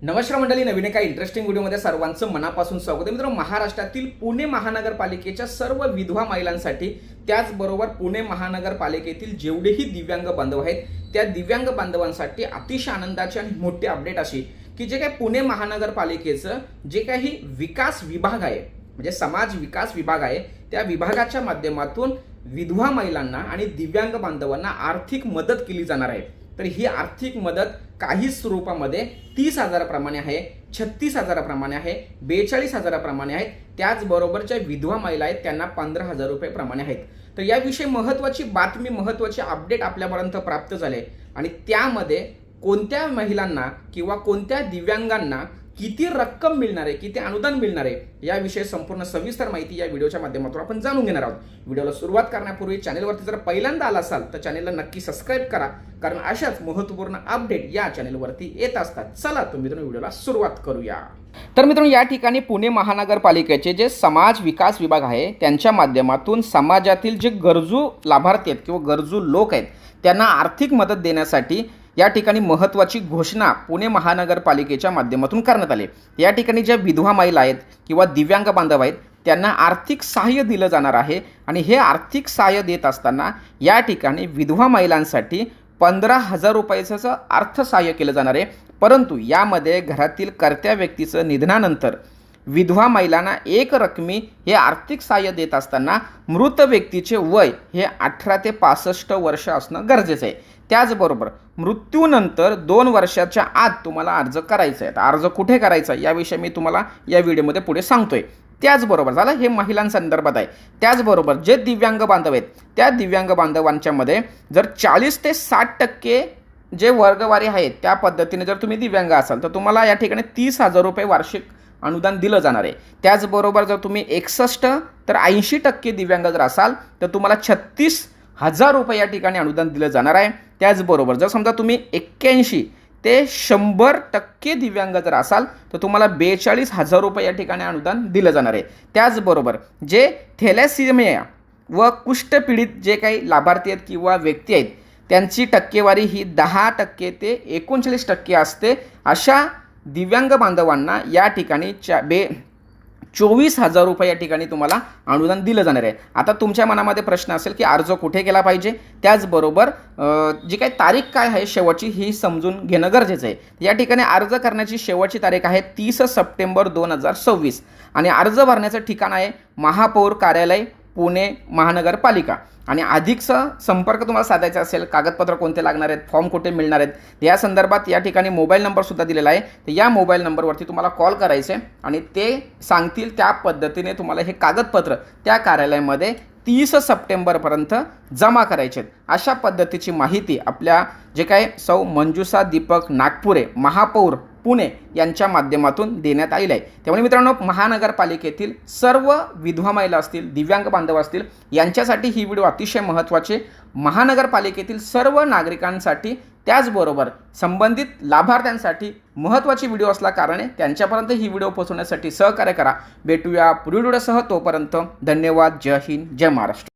नमस्कार मंडळी, नवीन एका इंटरेस्टिंग व्हिडिओमध्ये सर्वांचं मनापासून स्वागत आहे. मित्रांनो, महाराष्ट्रातील पुणे महानगरपालिकेच्या सर्व विधवा महिलांसाठी त्याचबरोबर पुणे महानगरपालिकेतील जेवढेही दिव्यांग बांधव आहेत त्या दिव्यांग बांधवांसाठी अतिशय आनंदाची आणि मोठी अपडेट अशी की जे काही पुणे महानगरपालिकेचं जे काही विकास विभाग आहे म्हणजे समाज विकास विभाग आहे त्या विभागाच्या माध्यमातून विधवा महिलांना आणि दिव्यांग बांधवांना आर्थिक मदत केली जाणार आहे. तर ही आर्थिक मदत काही स्वरूपामध्ये 30,000 प्रमाणे आहे, 36,000 प्रमाणे आहे, 42,000 प्रमाणे आहेत. त्याचबरोबरच्या विधवा महिला आहेत त्यांना 15,000 रुपये प्रमाणे आहेत. तर याविषयी महत्त्वाची बातमी, महत्त्वाची अपडेट आपल्यापर्यंत प्राप्त झाले आणि त्यामध्ये कोणत्या महिलांना किंवा कोणत्या दिव्यांगांना किती रक्कम मिळणार आहे, किती अनुदान मिळणार आहे याविषयी संपूर्ण सविस्तर माहिती या व्हिडिओच्या माध्यमातून आपण जाणून घेणार आहोत. व्हिडिओला सुरुवात करण्यापूर्वी चॅनलवरती जर पहिल्यांदा आला असाल तर चॅनलला नक्की सबस्क्राईब करा, कारण अशाच महत्त्वपूर्ण अपडेट या चॅनलवरती येत असतात. चला तर मित्रांनो व्हिडिओला सुरुवात करूया. तर मित्रांनो, या ठिकाणी पुणे महानगरपालिकेचे जे समाज विकास विभाग आहे त्यांच्या माध्यमातून समाजातील जे गरजू लाभार्थी आहेत किंवा गरजू लोक आहेत त्यांना आर्थिक मदत देण्यासाठी या ठिकाणी महत्त्वाची घोषणा पुणे महानगरपालिकेच्या माध्यमातून करण्यात आली. या ठिकाणी ज्या विधवा महिला आहेत किंवा दिव्यांग बांधव आहेत त्यांना आर्थिक सहाय्य दिलं जाणार आहे आणि हे आर्थिक सहाय्य देत असताना या ठिकाणी विधवा महिलांसाठी 15,000 रुपयाचं अर्थसहाय्य केलं जाणार आहे. परंतु यामध्ये घरातील कर्त्या व्यक्तीचं निधनानंतर विधवा महिलांना एक रकमी हे आर्थिक सहाय्य देत असताना मृत व्यक्तीचे वय हे 18 ते 65 वर्ष असणं गरजेचं आहे. त्याचबरोबर मृत्यूनंतर 2 वर्षाच्या आत तुम्हाला अर्ज करायचा आहे. अर्ज कुठे करायचा याविषयी मी तुम्हाला या व्हिडिओमध्ये पुढे सांगतोय. त्याचबरोबर झालं हे महिलांसंदर्भात आहे. त्याचबरोबर जे दिव्यांग बांधव आहेत त्या दिव्यांग बांधवांच्या मध्ये जर 40 ते 60% जे वर्गवारी आहेत त्या पद्धतीने जर तुम्ही दिव्यांग असाल तर तुम्हाला या ठिकाणी 30,000 रुपये वार्षिक अनुदान दिलं जाणार आहे. त्याचबरोबर जर तुम्ही 61 तर 80% दिव्यांग जर असाल तर तुम्हाला 36,000 रुपये या ठिकाणी अनुदान दिलं जाणार आहे. त्याचबरोबर जर समजा तुम्ही 81 ते 100% दिव्यांग जर असाल तर तुम्हाला 42,000 रुपये या ठिकाणी अनुदान दिलं जाणार आहे. त्याचबरोबर जे थॅलेसिमिया व कुष्ठपीडित जे काही लाभार्थी आहेत किंवा व्यक्ती आहेत त्यांची टक्केवारी ही 10% ते 39% असते. अशा दिव्यांग बांधवांना या ठिकाणी 24,000 रुपये या ठिकाणी तुम्हाला अनुदान दिलं जाणार आहे. आता तुमच्या मनामध्ये प्रश्न असेल की अर्ज कुठे केला पाहिजे, त्याचबरोबर जी काही तारीख काय आहे शेवटची ही समजून घेणं गरजेचं आहे. या ठिकाणी अर्ज करण्याची शेवटची तारीख आहे 30 सप्टेंबर 2026 आणि अर्ज भरण्याचं ठिकाण आहे महापौर कार्यालय पुणे महानगरपालिका. आणि अधिकचा संपर्क तुम्हाला साधायचा असेल, कागदपत्र कोणते लागणार आहेत, फॉर्म कुठे मिळणार आहेत या संदर्भात या ठिकाणी मोबाईल नंबरसुद्धा दिलेला आहे. तर या मोबाईल नंबरवरती तुम्हाला कॉल करायचे आणि ते सांगतील त्या पद्धतीने तुम्हाला हे कागदपत्र त्या कार्यालयामध्ये 30 सप्टेंबरपर्यंत जमा करायचे आहेत. अशा पद्धतीची माहिती आपल्या जे काय सौ मंजुषा दीपक नागपुरे महापौर पुणे यांच्या माध्यमातून देण्यात आलेलं आहे. त्यामुळे मित्रांनो, महानगरपालिकेतील सर्व विधवा महिला असतील, दिव्यांग बांधव असतील यांच्यासाठी ही व्हिडिओ अतिशय महत्त्वाची, महानगरपालिकेतील सर्व नागरिकांसाठी त्याचबरोबर संबंधित लाभार्थ्यांसाठी महत्त्वाची व्हिडिओ असल्या कारणे त्यांच्यापर्यंत ही व्हिडिओ पोहोचवण्यासाठी सहकार्य करा. भेटूया पुढील व्हिडिओसह. तोपर्यंत धन्यवाद. जय हिंद, जय महाराष्ट्र.